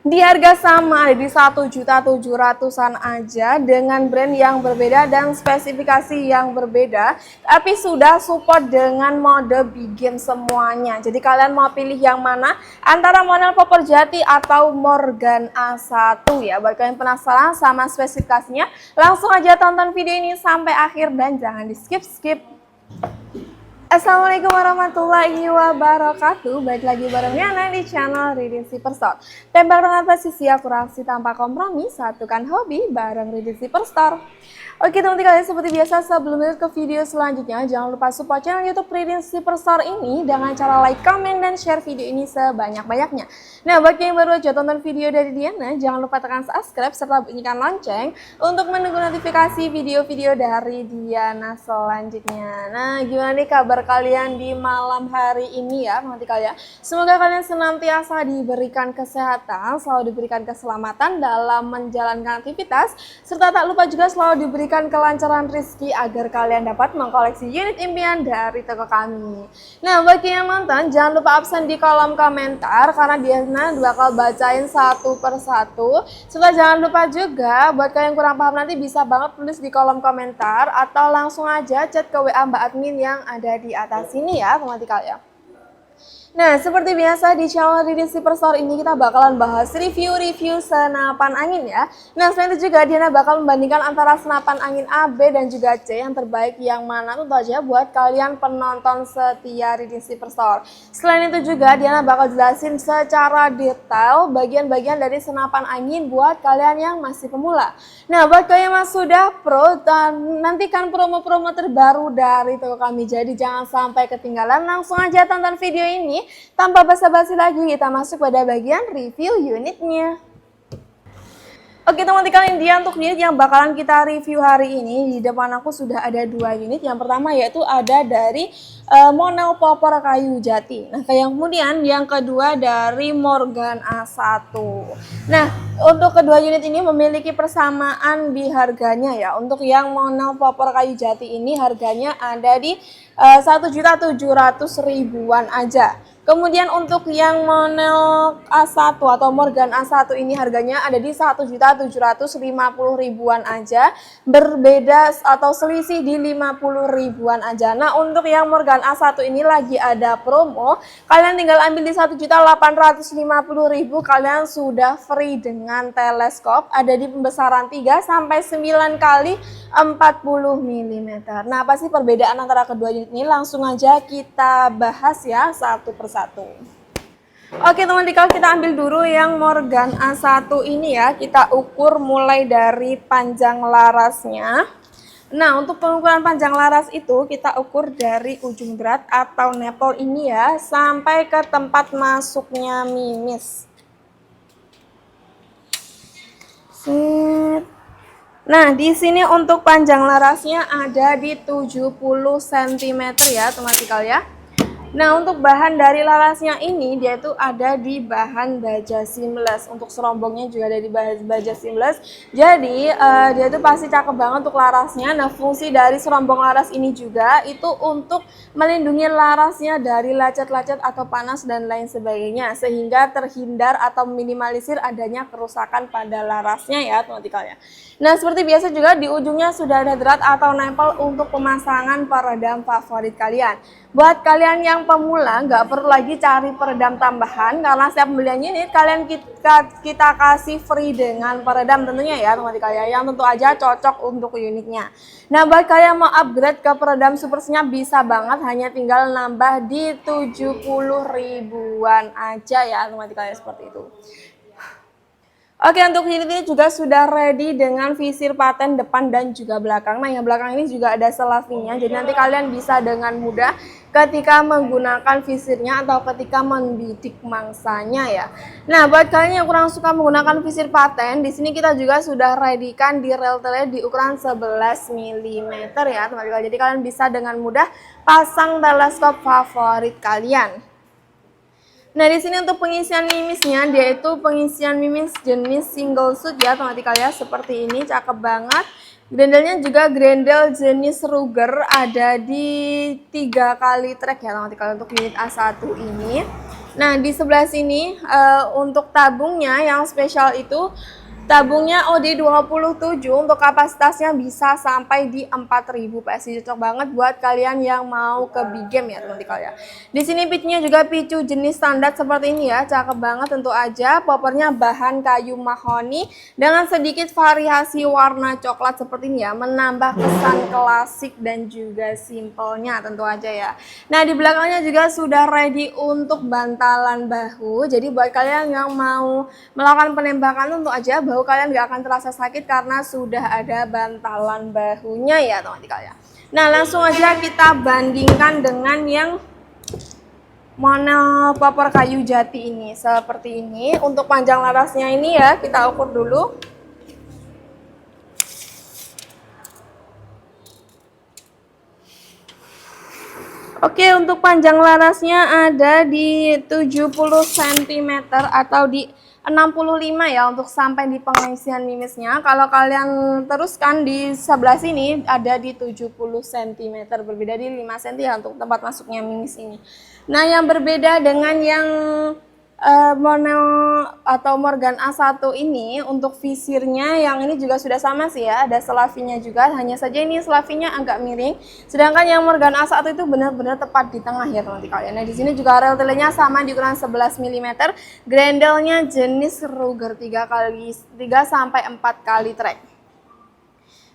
Di harga sama ada di 1.700.000-an aja dengan brand yang berbeda dan spesifikasi yang berbeda, tapi sudah support dengan mode begin semuanya. Jadi kalian mau pilih yang mana antara model Popor Jati atau Morgan A1 ya. Buat kalian penasaran sama spesifikasinya, langsung aja tonton video ini sampai akhir dan jangan di skip-skip. Assalamualaikum warahmatullahi wabarakatuh. Baik lagi bareng Yana di channel Ridin Superstore. Tembak dengan presisi, akurasi tanpa kompromi, satukan hobi bareng Ridin Superstore. Oke teman-teman, seperti biasa sebelum lanjut ke video selanjutnya, jangan lupa support channel YouTube Ridin Superstore ini dengan cara like, comment, dan share video ini sebanyak-banyaknya. Nah, bagi yang baru aja tonton video dari Diana, jangan lupa tekan subscribe serta bunyikan lonceng untuk menunggu notifikasi video-video dari Diana selanjutnya. Nah, gimana nih kabar kalian di malam hari ini ya teman-teman kalian? Semoga kalian senantiasa diberikan kesehatan, selalu diberikan keselamatan dalam menjalankan aktivitas, serta tak lupa juga selalu diberikan kelancaran rezeki agar kalian dapat mengkoleksi unit impian dari toko kami. Nah, bagi yang nonton jangan lupa absen di kolom komentar karena Diana bakal bacain satu persatu. Serta jangan lupa juga buat kalian yang kurang paham nanti bisa banget tulis di kolom komentar atau langsung aja chat ke WA Mbak Admin yang ada di atas sini ya teman-teman kalian. Nah, seperti biasa di channel Ridin Superstore ini kita bakalan bahas review-review senapan angin ya. Nah, selain itu juga Diana bakal membandingkan antara senapan angin A, B, dan juga C yang terbaik yang mana tentu aja buat kalian penonton setia Ridin Superstore. Selain itu juga Diana bakal jelasin secara detail bagian-bagian dari senapan angin buat kalian yang masih pemula. Nah, buat kalian yang sudah pro, nantikan promo-promo terbaru dari toko kami. Jadi jangan sampai ketinggalan, langsung aja tonton video ini. Tanpa basa-basi lagi, kita masuk pada bagian review unitnya. Oke teman-teman kalian, dia untuk unit yang bakalan kita review hari ini. Di depan aku sudah ada dua unit. Yang pertama yaitu ada dari Monel Popor Kayu Jati. Nah, kemudian yang kedua dari Morgan A1. Nah, untuk kedua unit ini memiliki persamaan di harganya ya. Untuk yang Monel Popor Kayu Jati ini harganya ada di 1.700.000-an aja. Kemudian untuk yang Monel A1 atau Morgan A1 ini harganya ada di 1.750.000-an aja. Berbeda atau selisih di 50.000-an aja. Nah, untuk yang Morgan A1 ini lagi ada promo. Kalian tinggal ambil di 1.850.000, kalian sudah free dengan teleskop. Ada di pembesaran 3 sampai 9 kali 40 mm. Nah, apa sih perbedaan antara kedua unit ini? Langsung aja kita bahas ya satu persatu. Oke teman-teman, kita ambil dulu yang Morgan A1 ini ya. Kita ukur mulai dari panjang larasnya. Nah, untuk pengukuran panjang laras itu kita ukur dari ujung drat atau nepel ini ya sampai ke tempat masuknya mimis. Nah, di sini untuk panjang larasnya ada di 70 cm ya, teman-teman kalian. Nah, untuk bahan dari larasnya ini dia itu ada di bahan baja seamless. Untuk serombongnya juga ada di baja seamless. Jadi, dia itu pasti cakep banget untuk larasnya. Nah, fungsi dari serombong laras ini juga itu untuk melindungi larasnya dari lecet-lecet atau panas dan lain sebagainya, sehingga terhindar atau minimalisir adanya kerusakan pada larasnya ya, teman-teman kalian. Nah, seperti biasa juga di ujungnya sudah ada drat atau nempel untuk pemasangan peredam favorit kalian. Buat kalian yang pemula nggak perlu lagi cari peredam tambahan karena setiap pembelian unit kalian kita kasih free dengan peredam tentunya ya teman-teman kalian, yang tentu aja cocok untuk unitnya. Nah, buat kalian mau upgrade ke peredam super senyap bisa banget, hanya tinggal nambah di 70.000-an aja ya teman-teman kalian, seperti itu. Oke, untuk unit ini juga sudah ready dengan visir paten depan dan juga belakang. Nah, yang belakang ini juga ada selafinya, jadi nanti kalian bisa dengan mudah ketika menggunakan visirnya atau ketika membidik mangsanya ya. Nah, buat kalian yang kurang suka menggunakan visir paten, di sini kita juga sudah ready kan di rel-relnya di ukuran 11 mm ya teman-teman. Jadi kalian bisa dengan mudah pasang teleskop favorit kalian. Nah, di sini untuk pengisian mimisnya, dia itu pengisian mimis jenis single shoot ya teman-teman kalian, seperti ini, cakep banget. Grendelnya juga grendel jenis Ruger, ada di 3 kali track ya teman-teman kalian untuk unit A1 ini. Nah, di sebelah sini untuk tabungnya yang spesial itu tabungnya OD27 untuk kapasitasnya bisa sampai di 4000 PSI. Cocok banget buat kalian yang mau ke big game ya teman-teman ya. Di sini picunya juga picu jenis standar seperti ini ya, cakep banget tentu aja. Poppernya bahan kayu mahoni dengan sedikit variasi warna coklat seperti ini ya, menambah kesan klasik dan juga simpelnya tentu aja ya. Nah, di belakangnya juga sudah ready untuk bantalan bahu. Jadi buat kalian yang mau melakukan penembakan untuk aja bahu kalian nggak akan terasa sakit karena sudah ada bantalan bahunya ya teman-teman ya. Nah, langsung aja kita bandingkan dengan yang model popor kayu jati ini seperti ini. Untuk panjang larasnya ini ya kita ukur dulu. Oke, untuk panjang larasnya ada di 70 cm atau di 65 ya untuk sampai di pengisian mimisnya. Kalau kalian teruskan di sebelah sini ada di 70 cm, berbeda di 5 cm ya untuk tempat masuknya mimis ini. Nah, yang berbeda dengan yang model atau Morgan A1 ini untuk visirnya yang ini juga sudah sama sih ya, ada selafinya juga, hanya saja ini selafinya agak miring, sedangkan yang Morgan A1 itu benar-benar tepat di tengah ya teman-teman kalian. Nah, di sini juga rel telenya sama di ukuran 11 mm, grendelnya jenis Ruger 3 sampai 4 kali track.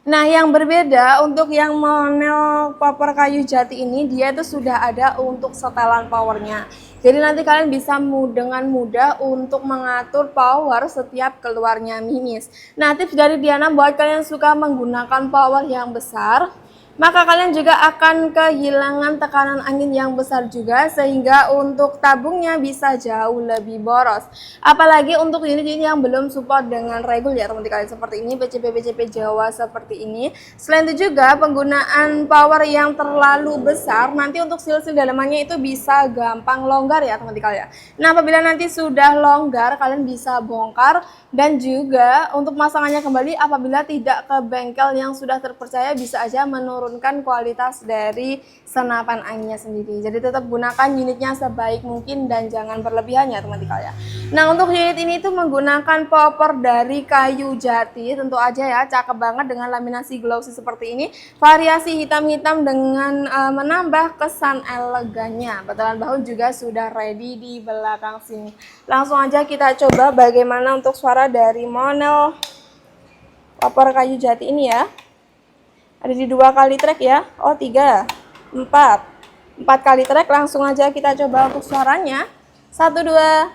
Nah, yang berbeda untuk yang model popor kayu jati ini dia itu sudah ada untuk setelan powernya. Jadi nanti kalian bisa dengan mudah untuk mengatur power setiap keluarnya mimis. Nah, tips dari Diana buat kalian yang suka menggunakan power yang besar, maka kalian juga akan kehilangan tekanan angin yang besar juga sehingga untuk tabungnya bisa jauh lebih boros. Apalagi untuk unit-unit yang belum support dengan regul ya teman-teman kalian seperti ini, PCP Jawa seperti ini. Selain itu juga penggunaan power yang terlalu besar nanti untuk sil-sil dalamannya itu bisa gampang longgar ya teman-teman kalian. Nah, apabila nanti sudah longgar kalian bisa bongkar dan juga untuk masangannya kembali apabila tidak ke bengkel yang sudah terpercaya bisa aja menurunkan kualitas dari senapan anginnya sendiri. Jadi tetap gunakan unitnya sebaik mungkin dan jangan berlebihan ya teman-teman kalian. Nah, untuk unit ini tuh menggunakan popor dari kayu jati tentu aja ya, cakep banget dengan laminasi glossy seperti ini. Variasi hitam-hitam dengan menambah kesan elegannya. Bantalan bahu juga sudah ready di belakang sini. Langsung aja kita coba bagaimana untuk suara dari model popor kayu jati ini ya. Ada di 2 kali track ya. Oh, 3, 4 kali track. Langsung aja kita coba untuk suaranya. 1, 2.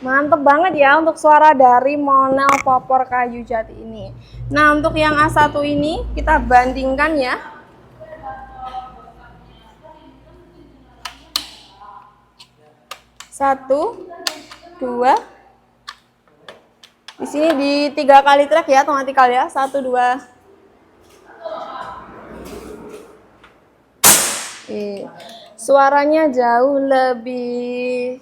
Mantep banget ya untuk suara dari model popor kayu jati ini. Nah, untuk yang A1 ini kita bandingkan ya. Satu, 2. Di sini di 3 kali track ya, teman-teman kalian ya. 1, 2. Oke. Suaranya jauh lebih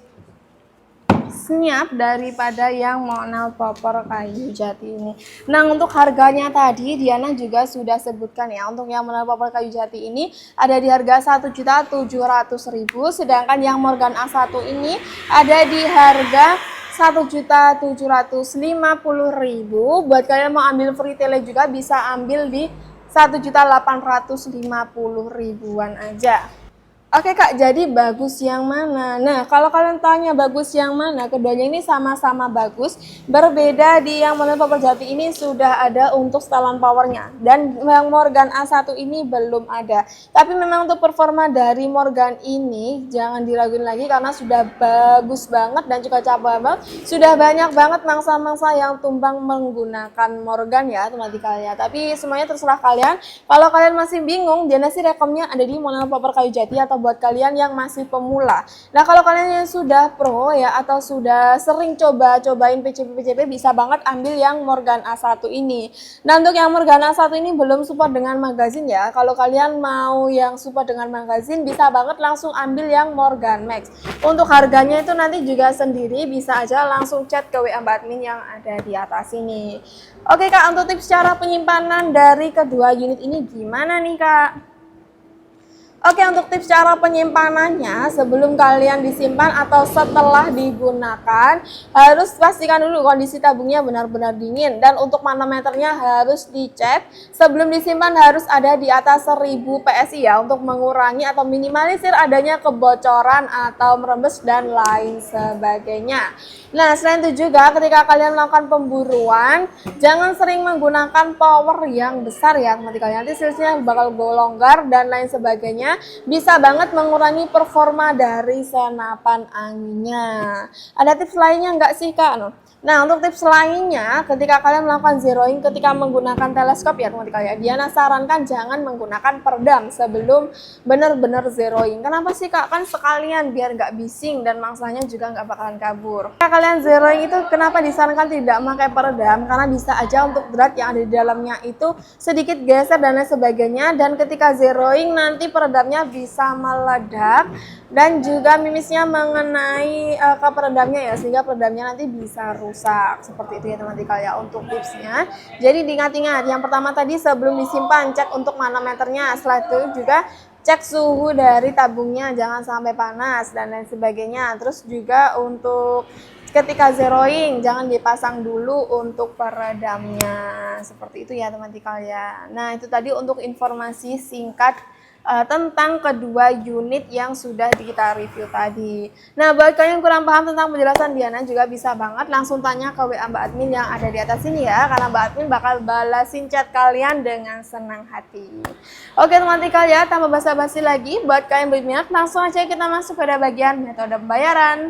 senyap daripada yang model popor kayu jati ini. Nah, untuk harganya tadi Diana juga sudah sebutkan ya. Untuk yang model popor kayu jati ini ada di harga 1.700.000, sedangkan yang Morgan A1 ini ada di harga 1.750.000. Buat kalian mau ambil free tele juga bisa ambil di 1.850.000-an aja. Oke Kak, jadi bagus yang mana? Nah, kalau kalian tanya bagus yang mana, keduanya ini sama-sama bagus. Berbeda di yang model popor jati ini sudah ada untuk setelan powernya. Dan yang Morgan A1 ini belum ada. Tapi memang untuk performa dari Morgan ini jangan diraguin lagi karena sudah bagus banget dan juga capek banget. Sudah banyak banget mangsa-mangsa yang tumbang menggunakan Morgan ya teman-teman kalian. Tapi semuanya terserah kalian. Kalau kalian masih bingung, Diana sih rekomnya ada di model popor kayu jati atau buat kalian yang masih pemula. Nah, kalau kalian yang sudah pro ya atau sudah sering cobain PCP bisa banget ambil yang Morgan A1 ini. Nah, untuk yang Morgan A1 ini belum support dengan magazin ya. Kalau kalian mau yang support dengan magazin bisa banget langsung ambil yang Morgan Max. Untuk harganya itu nanti juga sendiri bisa aja langsung chat ke WA Mbak Admin yang ada di atas ini. Oke Kak, untuk tips cara penyimpanan dari kedua unit ini gimana nih Kak? Oke, untuk tips cara penyimpanannya, sebelum kalian disimpan atau setelah digunakan, harus pastikan dulu kondisi tabungnya benar-benar dingin. Dan untuk manometernya harus dicek. Sebelum disimpan harus ada di atas 1000 PSI ya, untuk mengurangi atau minimalisir adanya kebocoran atau merembes dan lain sebagainya. Nah, selain itu juga ketika kalian melakukan pemburuan, jangan sering menggunakan power yang besar ya teman-teman kalian. Nanti silsinya bakal longgar dan lain sebagainya, bisa banget mengurangi performa dari senapan anginnya. Ada tips lainnya nggak sih Kak? Nah, untuk tips lainnya, ketika kalian melakukan zeroing ketika menggunakan teleskop ya teman-teman kalian, Diana sarankan jangan menggunakan peredam sebelum benar-benar zeroing. Kenapa sih Kak? Kan sekalian biar nggak bising dan mangsanya juga nggak bakalan kabur. Ketika kalian zeroing itu kenapa disarankan tidak memakai peredam? Karena bisa aja untuk drat yang ada di dalamnya itu sedikit geser dan lain sebagainya, dan ketika zeroing nanti peredamnya bisa meledak dan juga mimisnya mengenai ke peredamnya ya, sehingga peredamnya nanti bisa rusak. Seperti itu ya teman-teman kalian untuk tipsnya. Jadi diingat-ingat, yang pertama tadi sebelum disimpan cek untuk manometernya, setelah itu juga cek suhu dari tabungnya jangan sampai panas dan lain sebagainya. Terus juga untuk ketika zeroing jangan dipasang dulu untuk peredamnya. Seperti itu ya teman-teman kalian. Nah, itu tadi untuk informasi singkat tentang kedua unit yang sudah kita review tadi. Nah, buat kalian yang kurang paham tentang penjelasan Diana juga bisa banget langsung tanya ke WA Mbak Admin yang ada di atas sini ya, karena Mbak Admin bakal balasin chat kalian dengan senang hati. Oke teman-teman kalian, tanpa basa-basi lagi, buat kalian berminat langsung aja kita masuk pada bagian metode pembayaran.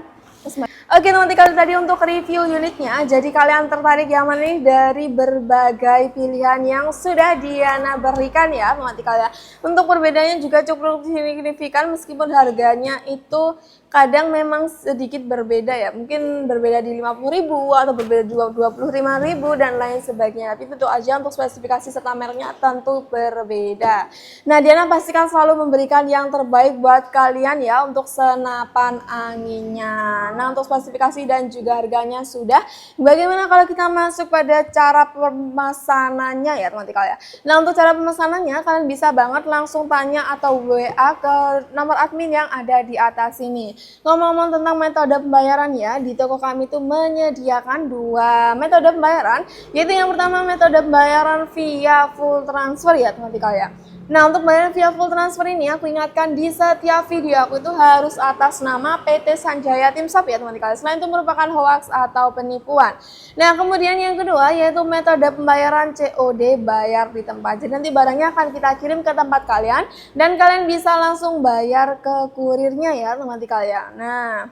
Oke teman-teman kalian, tadi untuk review unitnya, jadi kalian tertarik yang mana nih dari berbagai pilihan yang sudah Diana berikan ya teman-teman kalian. Untuk perbedaannya juga cukup signifikan meskipun harganya itu kadang memang sedikit berbeda ya, mungkin berbeda di 50.000 atau berbeda 25.000 dan lain sebagainya, tapi tentu aja untuk spesifikasi serta mereknya tentu berbeda. Nah, Diana pastikan selalu memberikan yang terbaik buat kalian ya untuk senapan anginnya. Nah, untuk spesifikasi dan juga harganya sudah. Bagaimana kalau kita masuk pada cara pemesanannya ya teman-teman kalian. Nah, untuk cara pemesanannya kalian bisa banget langsung tanya atau WA ke nomor admin yang ada di atas sini. Ngomong-ngomong tentang metode pembayaran ya, di toko kami itu menyediakan dua metode pembayaran, yaitu yang pertama metode pembayaran via full transfer ya teman-teman kalian. Nah, untuk pembayaran via full transfer ini aku ingatkan di setiap video aku itu harus atas nama PT Sanjaya Timshop ya teman-teman kalian. Selain itu merupakan hoax atau penipuan. Nah, kemudian yang kedua yaitu metode pembayaran COD, bayar di tempat. Jadi nanti barangnya akan kita kirim ke tempat kalian dan kalian bisa langsung bayar ke kurirnya ya teman-teman kalian. Nah,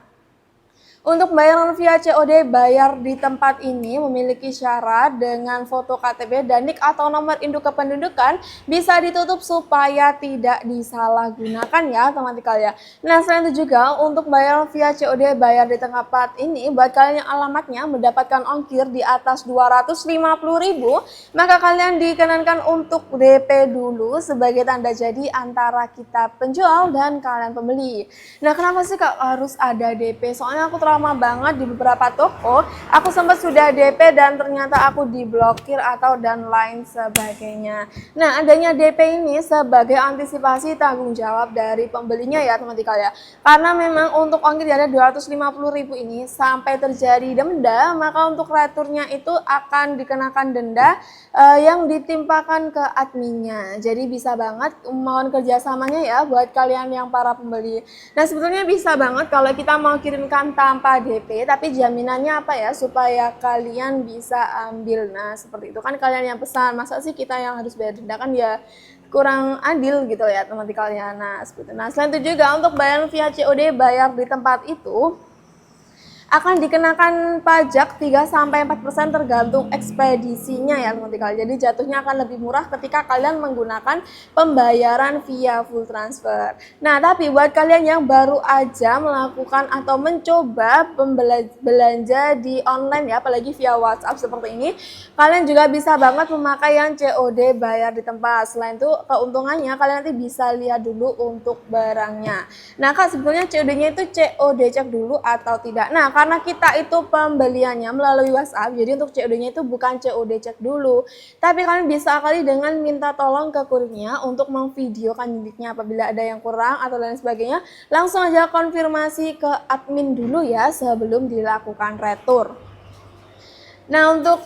untuk pembayaran via COD bayar di tempat ini memiliki syarat dengan foto KTP dan NIK atau nomor induk kependudukan bisa ditutup supaya tidak disalahgunakan ya teman-teman kalian. Nah, selain itu juga untuk pembayaran via COD bayar di tempat ini buat kalian yang alamatnya mendapatkan ongkir di atas 250.000, maka kalian dikenankan untuk DP dulu sebagai tanda jadi antara kita penjual dan kalian pembeli. Nah, kenapa sih Kak harus ada DP? Soalnya aku lama banget di beberapa toko aku sempat sudah DP dan ternyata aku diblokir atau dan lain sebagainya. Nah, adanya DP ini sebagai antisipasi tanggung jawab dari pembelinya ya teman-teman kalian. Karena memang untuk ongkir ada 250.000 ini sampai terjadi denda, maka untuk returnya itu akan dikenakan denda yang ditimpakan ke adminnya. Jadi bisa banget mohon kerjasamanya ya buat kalian yang para pembeli. Nah, sebetulnya bisa banget kalau kita mau kirimkan tanpa DP, tapi jaminannya apa ya supaya kalian bisa ambil. Nah, seperti itu kan kalian yang pesan, masa sih kita yang harus bayar denda, kan ya kurang adil gitu ya teman-teman kalian. Nah, seperti itu. Nah, selain itu juga untuk bayar via COD bayar di tempat itu akan dikenakan pajak 3-4% tergantung ekspedisinya ya teman-teman kalian. Jadi jatuhnya akan lebih murah ketika kalian menggunakan pembayaran via full transfer. Nah, tapi buat kalian yang baru aja melakukan atau mencoba belanja di online ya, apalagi via WhatsApp seperti ini, kalian juga bisa banget memakai yang COD bayar di tempat. Selain itu keuntungannya kalian nanti bisa lihat dulu untuk barangnya. Nah Kak, sebetulnya COD-nya itu COD cek dulu atau tidak? Nah, karena kita itu pembeliannya melalui WhatsApp, jadi untuk COD-nya itu bukan COD cek dulu, tapi kalian bisa kali dengan minta tolong ke kurirnya untuk memvideokan unitnya. Apabila ada yang kurang atau lain sebagainya, langsung aja konfirmasi ke admin dulu ya sebelum dilakukan retur. Nah, untuk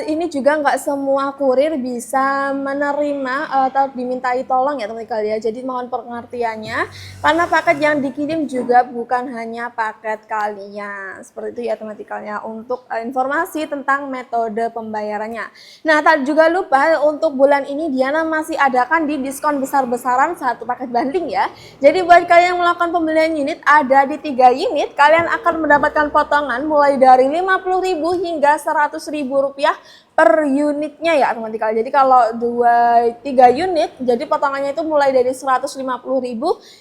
ini juga nggak semua kurir bisa menerima atau dimintai tolong ya teman-teman ya. Jadi mohon pengertiannya, karena paket yang dikirim juga bukan hanya paket kalian. Seperti itu ya teman-teman ya, untuk informasi tentang metode pembayarannya. Nah, tak juga lupa untuk bulan ini Diana masih adakan di diskon besar-besaran satu paket bundling ya. Jadi buat kalian yang melakukan pembelian unit ada di 3 unit, kalian akan mendapatkan potongan mulai dari 50.000 hingga 100.000 rupiah per unitnya ya teman-teman. Jadi kalau 3 unit, jadi potongannya itu mulai dari 150.000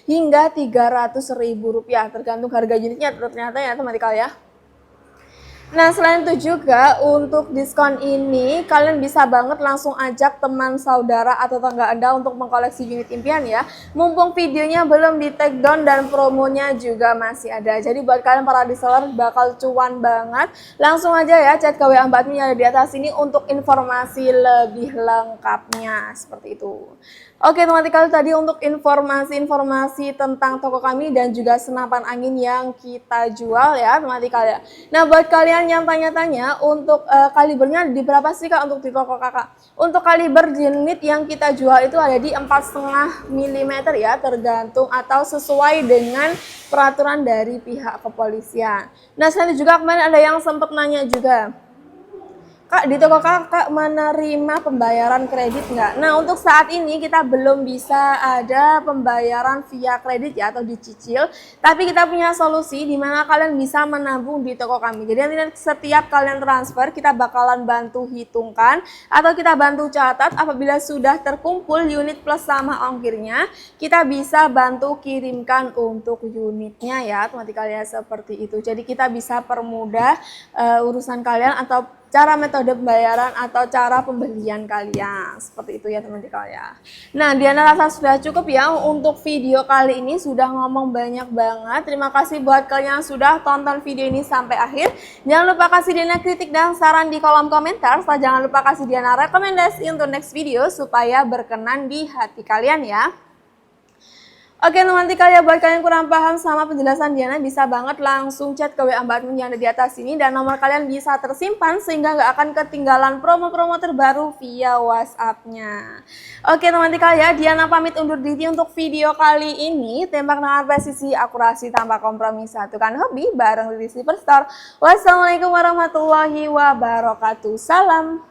hingga 300.000 rupiah, tergantung harga unitnya ternyata ya teman-teman ya. Nah, selain itu juga untuk diskon ini kalian bisa banget langsung ajak teman saudara atau tetangga Anda untuk mengkoleksi unit impian ya. Mumpung videonya belum di take down dan promonya juga masih ada. Jadi buat kalian para reseller bakal cuan banget. Langsung aja ya chat ke WA Mbak Admin yang ada di atas ini untuk informasi lebih lengkapnya seperti itu. Oke teman-teman, tadi untuk informasi-informasi tentang toko kami dan juga senapan angin yang kita jual ya teman-teman ya. Nah, buat kalian yang tanya-tanya untuk kalibernya di berapa sih Kak untuk di toko Kakak? Untuk kaliber unit yang kita jual itu ada di 4,5 mm ya, tergantung atau sesuai dengan peraturan dari pihak kepolisian. Nah, selain itu juga kemarin ada yang sempat nanya juga, Kak, di toko Kakak menerima pembayaran kredit nggak? Nah, untuk saat ini kita belum bisa ada pembayaran via kredit ya atau dicicil, tapi kita punya solusi di mana kalian bisa menabung di toko kami. Jadi nanti setiap kalian transfer, kita bakalan bantu hitungkan atau kita bantu catat apabila sudah terkumpul unit plus sama ongkirnya, kita bisa bantu kirimkan untuk unitnya ya, teman-teman kalian seperti itu. Jadi kita bisa permudah urusan kalian atau cara metode pembayaran atau cara pembelian kalian. Seperti itu ya teman-teman ya. Nah, Diana rasa sudah cukup ya untuk video kali ini, sudah ngomong banyak banget. Terima kasih buat kalian yang sudah tonton video ini sampai akhir. Jangan lupa kasih Diana kritik dan saran di kolom komentar. Serta jangan lupa kasih Diana rekomendasi untuk next video supaya berkenan di hati kalian ya. Oke teman-teman ya, buat kalian yang kurang paham sama penjelasan Diana, bisa banget langsung chat ke WA Mbak Admin yang ada di atas ini dan nomor kalian bisa tersimpan sehingga nggak akan ketinggalan promo-promo terbaru via WhatsApp-nya. Oke teman-teman ya, Diana pamit undur diri untuk video kali ini. Tembak dengan presisi, akurasi tanpa kompromi, satukan hobi bareng Lili Superstore. Wassalamualaikum warahmatullahi wabarakatuh. Salam.